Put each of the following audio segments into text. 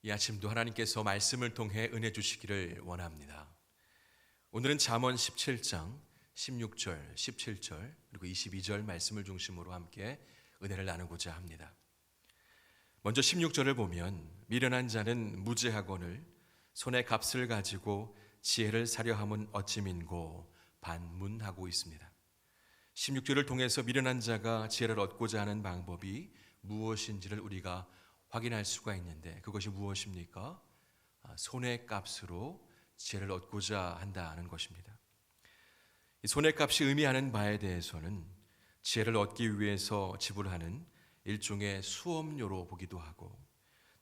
이 아침도 하나님께서 말씀을 통해 은혜 주시기를 원합니다. 오늘은 잠언 17장 16절, 17절 그리고 22절 말씀을 중심으로 함께 은혜를 나누고자 합니다. 먼저 16절을 보면 미련한 자는 무지하거늘 손에 값을 가지고 지혜를 사려 함은 어찌 민고 반문하고 있습니다. 16절을 통해서 미련한 자가 지혜를 얻고자 하는 방법이 무엇인지를 우리가 확인할 수가 있는데, 그것이 무엇입니까? 손의 값으로 지혜를 얻고자 한다는 것입니다. 이 손의 값이 의미하는 바에 대해서는 지혜를 얻기 위해서 지불하는 일종의 수업료로 보기도 하고,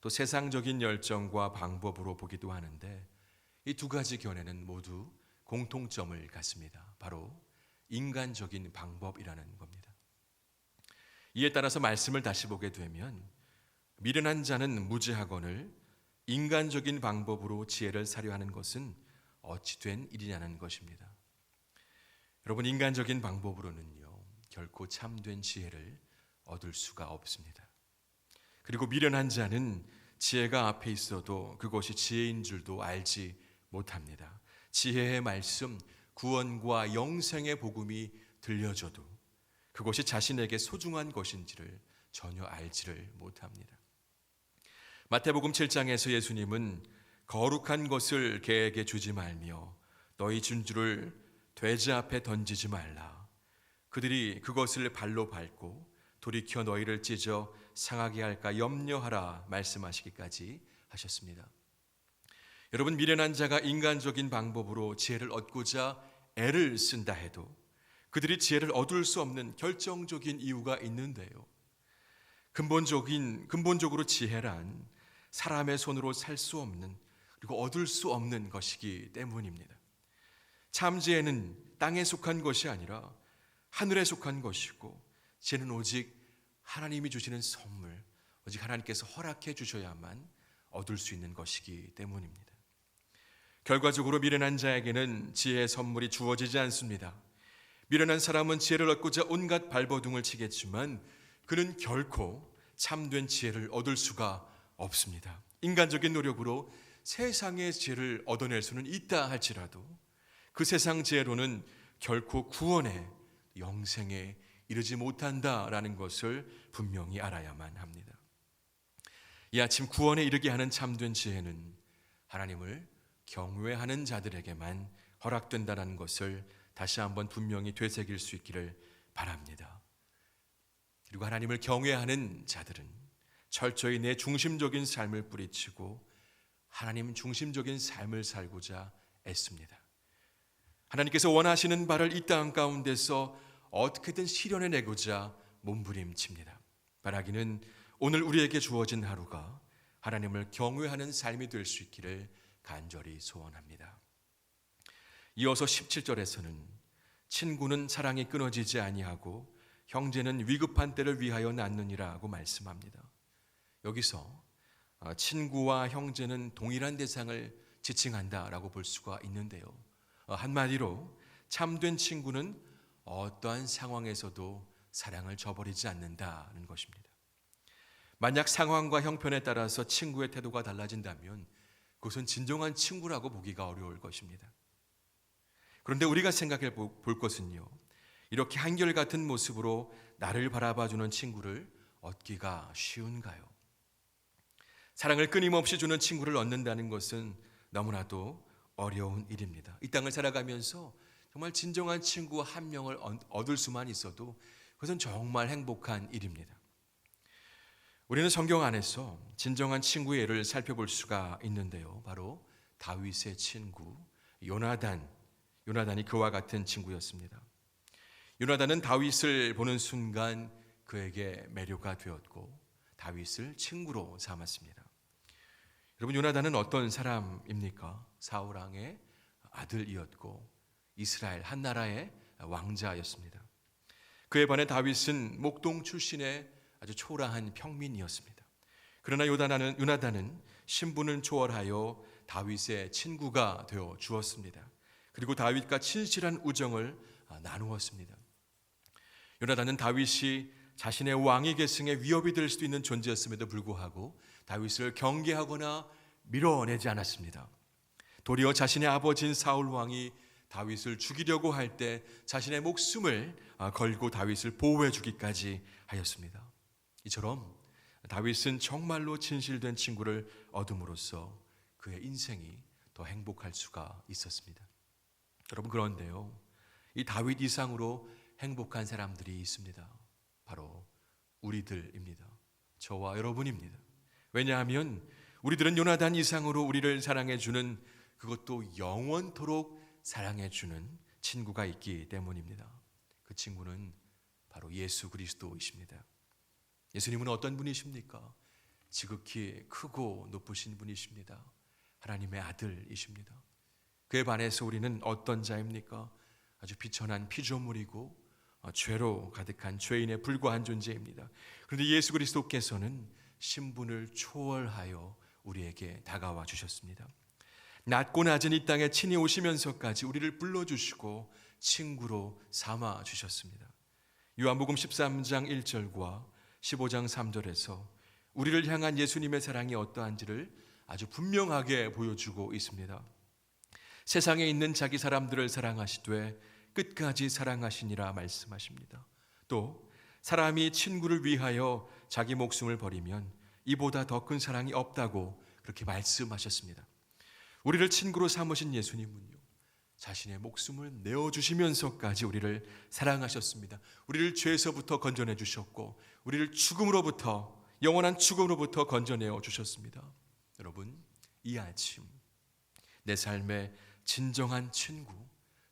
또 세상적인 열정과 방법으로 보기도 하는데, 이 두 가지 견해는 모두 공통점을 갖습니다. 바로 인간적인 방법이라는 겁니다. 이에 따라서 말씀을 다시 보게 되면 미련한 자는 무지하거늘 인간적인 방법으로 지혜를 사려 하는 것은 어찌 된 일이냐는 것입니다. 여러분, 인간적인 방법으로는요, 결코 참된 지혜를 얻을 수가 없습니다. 그리고 미련한 자는 지혜가 앞에 있어도 그것이 지혜인 줄도 알지 못합니다. 지혜의 말씀, 구원과 영생의 복음이 들려줘도 그것이 자신에게 소중한 것인지를 전혀 알지를 못합니다. 마태복음 7장에서 예수님은 거룩한 것을 개에게 주지 말며 너희 진주를 돼지 앞에 던지지 말라. 그들이 그것을 발로 밟고 돌이켜 너희를 찢어 상하게 할까 염려하라 말씀하시기까지 하셨습니다. 여러분, 미련한 자가 인간적인 방법으로 지혜를 얻고자 애를 쓴다 해도 그들이 지혜를 얻을 수 없는 결정적인 이유가 있는데요. 근본적으로 지혜란 사람의 손으로 살 수 없는, 그리고 얻을 수 없는 것이기 때문입니다. 참 지혜는 땅에 속한 것이 아니라 하늘에 속한 것이고, 지혜는 오직 하나님이 주시는 선물, 오직 하나님께서 허락해 주셔야만 얻을 수 있는 것이기 때문입니다. 결과적으로 미련한 자에게는 지혜의 선물이 주어지지 않습니다. 미련한 사람은 지혜를 얻고자 온갖 발버둥을 치겠지만 그는 결코 참된 지혜를 얻을 수가 없습니다. 인간적인 노력으로 세상의 지혜를 얻어낼 수는 있다 할지라도 그 세상 지혜로는 결코 구원에, 영생에 이르지 못한다라는 것을 분명히 알아야만 합니다. 이 아침 구원에 이르게 하는 참된 지혜는 하나님을 경외하는 자들에게만 허락된다는 것을 다시 한번 분명히 되새길 수 있기를 바랍니다. 그리고 하나님을 경외하는 자들은 철저히 내 중심적인 삶을 뿌리치고 하나님 중심적인 삶을 살고자 애씁니다. 하나님께서 원하시는 바를 이 땅 가운데서 어떻게든 실현해내고자 몸부림칩니다. 바라기는 오늘 우리에게 주어진 하루가 하나님을 경외하는 삶이 될 수 있기를 간절히 소원합니다. 이어서 17절에서는 친구는 사랑이 끊어지지 아니하고 형제는 위급한 때를 위하여 낳느니라고 말씀합니다. 여기서 친구와 형제는 동일한 대상을 지칭한다라고 볼 수가 있는데요. 한마디로 참된 친구는 어떠한 상황에서도 사랑을 저버리지 않는다는 것입니다. 만약 상황과 형편에 따라서 친구의 태도가 달라진다면 그것은 진정한 친구라고 보기가 어려울 것입니다. 그런데 우리가 생각해 볼 것은요, 이렇게 한결같은 모습으로 나를 바라봐주는 친구를 얻기가 쉬운가요? 사랑을 끊임없이 주는 친구를 얻는다는 것은 너무나도 어려운 일입니다. 이 땅을 살아가면서 정말 진정한 친구 한 명을 얻을 수만 있어도 그것은 정말 행복한 일입니다. 우리는 성경 안에서 진정한 친구의 예를 살펴볼 수가 있는데요. 바로 다윗의 친구 요나단이 그와 같은 친구였습니다. 요나단은 다윗을 보는 순간 그에게 매료가 되었고 다윗을 친구로 삼았습니다. 여러분, 요나단은 어떤 사람입니까? 사울 왕의 아들이었고 이스라엘 한 나라의 왕자였습니다. 그에 반해 다윗은 목동 출신의 아주 초라한 평민이었습니다. 그러나 요나단은 신분을 초월하여 다윗의 친구가 되어 주었습니다. 그리고 다윗과 친실한 우정을 나누었습니다. 요나단은 다윗이 자신의 왕위 계승에 위협이 될 수도 있는 존재였음에도 불구하고 다윗을 경계하거나 밀어내지 않았습니다. 도리어 자신의 아버지인 사울 왕이 다윗을 죽이려고 할 때 자신의 목숨을 걸고 다윗을 보호해 주기까지 하였습니다. 이처럼 다윗은 정말로 진실된 친구를 얻음으로써 그의 인생이 더 행복할 수가 있었습니다. 여러분, 그런데요, 이 다윗 이상으로 행복한 사람들이 있습니다. 바로 우리들입니다. 저와 여러분입니다. 왜냐하면 우리들은 요나단 이상으로 우리를 사랑해 주는, 그것도 영원토록 사랑해 주는 친구가 있기 때문입니다. 그 친구는 바로 예수 그리스도이십니다. 예수님은 어떤 분이십니까? 지극히 크고 높으신 분이십니다. 하나님의 아들이십니다. 그에 반해서 우리는 어떤 자입니까? 아주 비천한 피조물이고 죄로 가득한 죄인에 불과한 존재입니다. 그런데 예수 그리스도께서는 신분을 초월하여 우리에게 다가와 주셨습니다. 낮고 낮은 이 땅에 친히 오시면서까지 우리를 불러주시고 친구로 삼아 주셨습니다. 요한복음 13장 1절과 15장 3절에서 우리를 향한 예수님의 사랑이 어떠한지를 아주 분명하게 보여주고 있습니다. 세상에 있는 자기 사람들을 사랑하시되 끝까지 사랑하시니라 말씀하십니다. 또 사람이 친구를 위하여 자기 목숨을 버리면 이보다 더 큰 사랑이 없다고 그렇게 말씀하셨습니다. 우리를 친구로 삼으신 예수님은요, 자신의 목숨을 내어주시면서까지 우리를 사랑하셨습니다. 우리를 죄에서부터 건져내 주셨고 우리를 죽음으로부터, 영원한 죽음으로부터 건져내어 주셨습니다. 여러분, 이 아침 내 삶에 진정한 친구,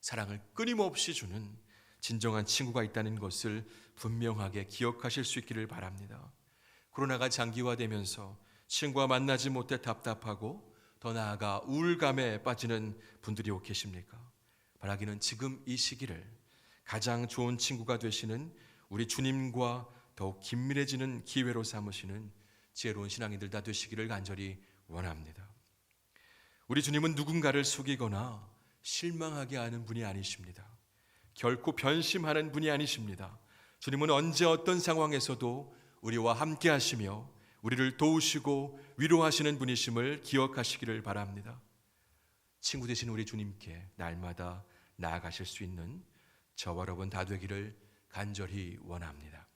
사랑을 끊임없이 주는 진정한 친구가 있다는 것을 분명하게 기억하실 수 있기를 바랍니다. 코로나가 장기화되면서 친구와 만나지 못해 답답하고 더 나아가 우울감에 빠지는 분들이 혹 계십니까? 바라기는 지금 이 시기를 가장 좋은 친구가 되시는 우리 주님과 더욱 긴밀해지는 기회로 삼으시는 지혜로운 신앙인들 다 되시기를 간절히 원합니다. 우리 주님은 누군가를 속이거나 실망하게 하는 분이 아니십니다. 결코 변심하는 분이 아니십니다. 주님은 언제 어떤 상황에서도 우리와 함께 하시며 우리를 도우시고 위로하시는 분이심을 기억하시기를 바랍니다. 친구 되신 우리 주님께 날마다 나아가실 수 있는 저와 여러분 다 되기를 간절히 원합니다.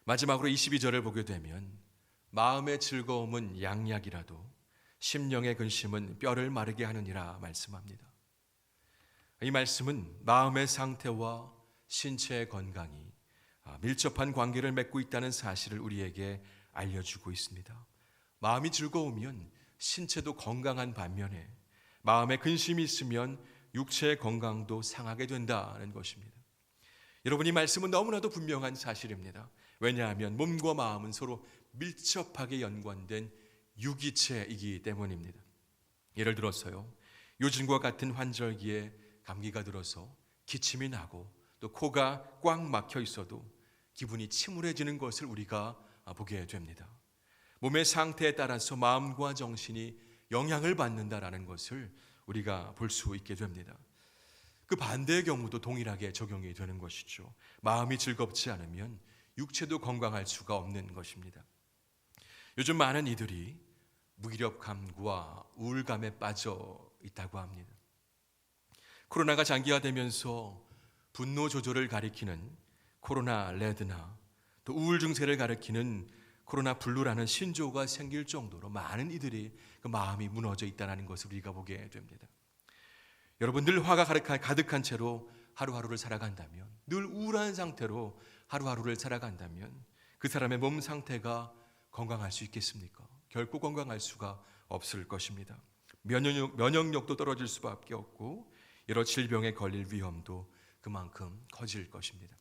마지막으로 22절을 보게 되면 마음의 즐거움은 양약이라도 심령의 근심은 뼈를 마르게 하느니라 말씀합니다. 이 말씀은 마음의 상태와 신체의 건강이 밀접한 관계를 맺고 있다는 사실을 우리에게 알려주고 있습니다. 마음이 즐거우면 신체도 건강한 반면에 마음에 근심이 있으면 육체의 건강도 상하게 된다는 것입니다. 여러분, 이 말씀은 너무나도 분명한 사실입니다. 왜냐하면 몸과 마음은 서로 밀접하게 연관된 유기체이기 때문입니다. 예를 들어서요, 요즘과 같은 환절기에 감기가 들어서 기침이 나고 또 코가 꽉 막혀 있어도 기분이 침울해지는 것을 우리가 보게 됩니다. 몸의 상태에 따라서 마음과 정신이 영향을 받는다라는 것을 우리가 볼 수 있게 됩니다. 그 반대의 경우도 동일하게 적용이 되는 것이죠. 마음이 즐겁지 않으면 육체도 건강할 수가 없는 것입니다. 요즘 많은 이들이 무기력감과 우울감에 빠져 있다고 합니다. 코로나가 장기화되면서 분노 조절을 가리키는 코로나 레드나 또 우울 증세를 가리키는 코로나 블루라는 신조어가 생길 정도로 많은 이들이 그 마음이 무너져 있다는 것을 우리가 보게 됩니다. 여러분, 늘 화가 가득한 채로 하루하루를 살아간다면, 늘 우울한 상태로 하루하루를 살아간다면 그 사람의 몸 상태가 건강할 수 있겠습니까? 결코 건강할 수가 없을 것입니다. 면역력도 떨어질 수밖에 없고 여러 질병에 걸릴 위험도 그만큼 커질 것입니다.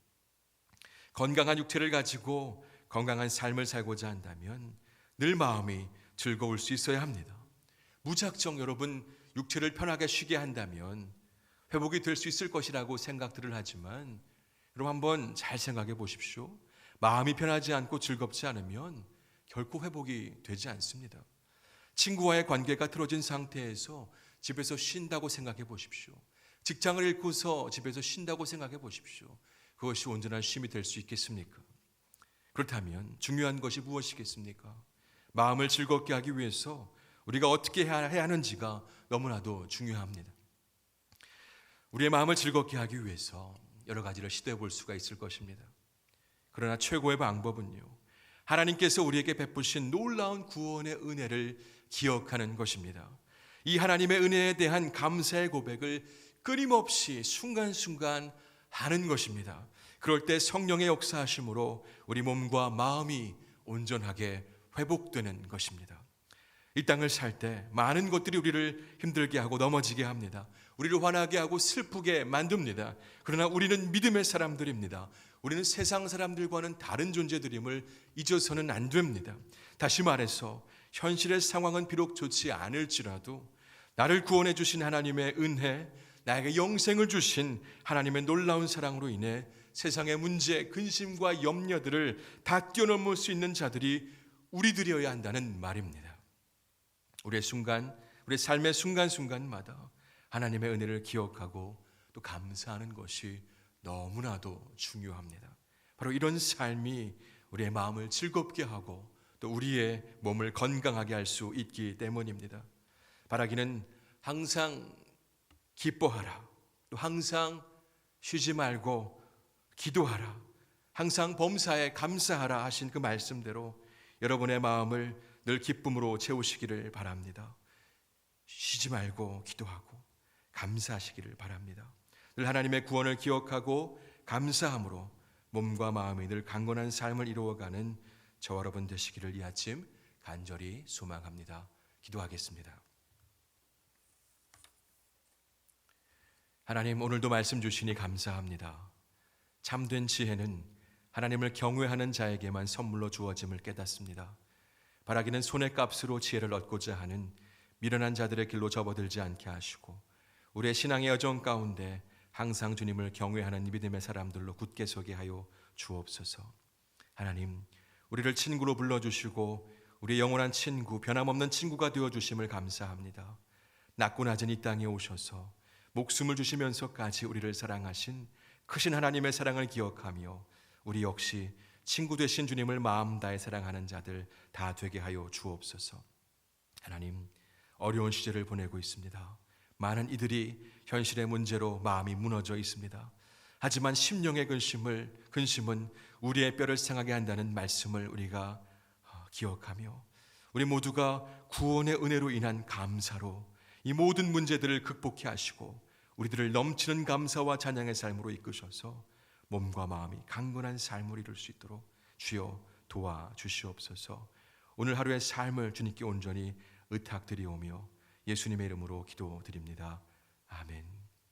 건강한 육체를 가지고 건강한 삶을 살고자 한다면 늘 마음이 즐거울 수 있어야 합니다. 무작정 여러분 육체를 편하게 쉬게 한다면 회복이 될 수 있을 것이라고 생각들을 하지만 여러분 한번 잘 생각해 보십시오. 마음이 편하지 않고 즐겁지 않으면 결코 회복이 되지 않습니다. 친구와의 관계가 틀어진 상태에서 집에서 쉰다고 생각해 보십시오. 직장을 잃고서 집에서 쉰다고 생각해 보십시오. 그것이 온전한 쉼이 될 수 있겠습니까? 그렇다면 중요한 것이 무엇이겠습니까? 마음을 즐겁게 하기 위해서 우리가 어떻게 해야 하는지가 너무나도 중요합니다. 우리의 마음을 즐겁게 하기 위해서 여러 가지를 시도해 볼 수가 있을 것입니다. 그러나 최고의 방법은요, 하나님께서 우리에게 베푸신 놀라운 구원의 은혜를 기억하는 것입니다. 이 하나님의 은혜에 대한 감사의 고백을 끊임없이 순간순간 하는 것입니다. 그럴 때 성령의 역사하심으로 우리 몸과 마음이 온전하게 회복되는 것입니다. 이 땅을 살 때 많은 것들이 우리를 힘들게 하고 넘어지게 합니다. 우리를 화나게 하고 슬프게 만듭니다. 그러나 우리는 믿음의 사람들입니다. 우리는 세상 사람들과는 다른 존재들임을 잊어서는 안 됩니다. 다시 말해서 현실의 상황은 비록 좋지 않을지라도 나를 구원해 주신 하나님의 은혜, 나에게 영생을 주신 하나님의 놀라운 사랑으로 인해 세상의 문제, 근심과 염려들을 다 뛰어넘을 수 있는 자들이 우리들이어야 한다는 말입니다. 우리의 삶의 순간순간마다 하나님의 은혜를 기억하고 또 감사하는 것이 너무나도 중요합니다. 바로 이런 삶이 우리의 마음을 즐겁게 하고 또 우리의 몸을 건강하게 할 수 있기 때문입니다. 바라기는 항상 기뻐하라, 또 항상 쉬지 말고 기도하라, 항상 범사에 감사하라 하신 그 말씀대로 여러분의 마음을 늘 기쁨으로 채우시기를 바랍니다. 쉬지 말고 기도하고 감사하시기를 바랍니다. 늘 하나님의 구원을 기억하고 감사함으로 몸과 마음이 늘 강건한 삶을 이루어가는 저와 여러분 되시기를 이 아침 간절히 소망합니다. 기도하겠습니다. 하나님, 오늘도 말씀 주시니 감사합니다. 참된 지혜는 하나님을 경외하는 자에게만 선물로 주어짐을 깨닫습니다. 바라기는 손의 값으로 지혜를 얻고자 하는 미련한 자들의 길로 접어들지 않게 하시고 우리의 신앙의 여정 가운데 항상 주님을 경외하는 믿음의 사람들로 굳게 서게 하여 주옵소서. 하나님, 우리를 친구로 불러주시고 우리의 영원한 친구, 변함없는 친구가 되어주심을 감사합니다. 낮고 낮은 이 땅에 오셔서 목숨을 주시면서까지 우리를 사랑하신 크신 하나님의 사랑을 기억하며 우리 역시 친구 되신 주님을 마음 다해 사랑하는 자들 다 되게 하여 주옵소서. 하나님, 어려운 시절을 보내고 있습니다. 많은 이들이 현실의 문제로 마음이 무너져 있습니다. 하지만 심령의 근심은 우리의 뼈를 상하게 한다는 말씀을 우리가 기억하며 우리 모두가 구원의 은혜로 인한 감사로 이 모든 문제들을 극복해 하시고 우리들을 넘치는 감사와 찬양의 삶으로 이끄셔서 몸과 마음이 강건한 삶을 이룰 수 있도록 주여 도와주시옵소서. 오늘 하루의 삶을 주님께 온전히 의탁드리오며 예수님의 이름으로 기도드립니다. 아멘.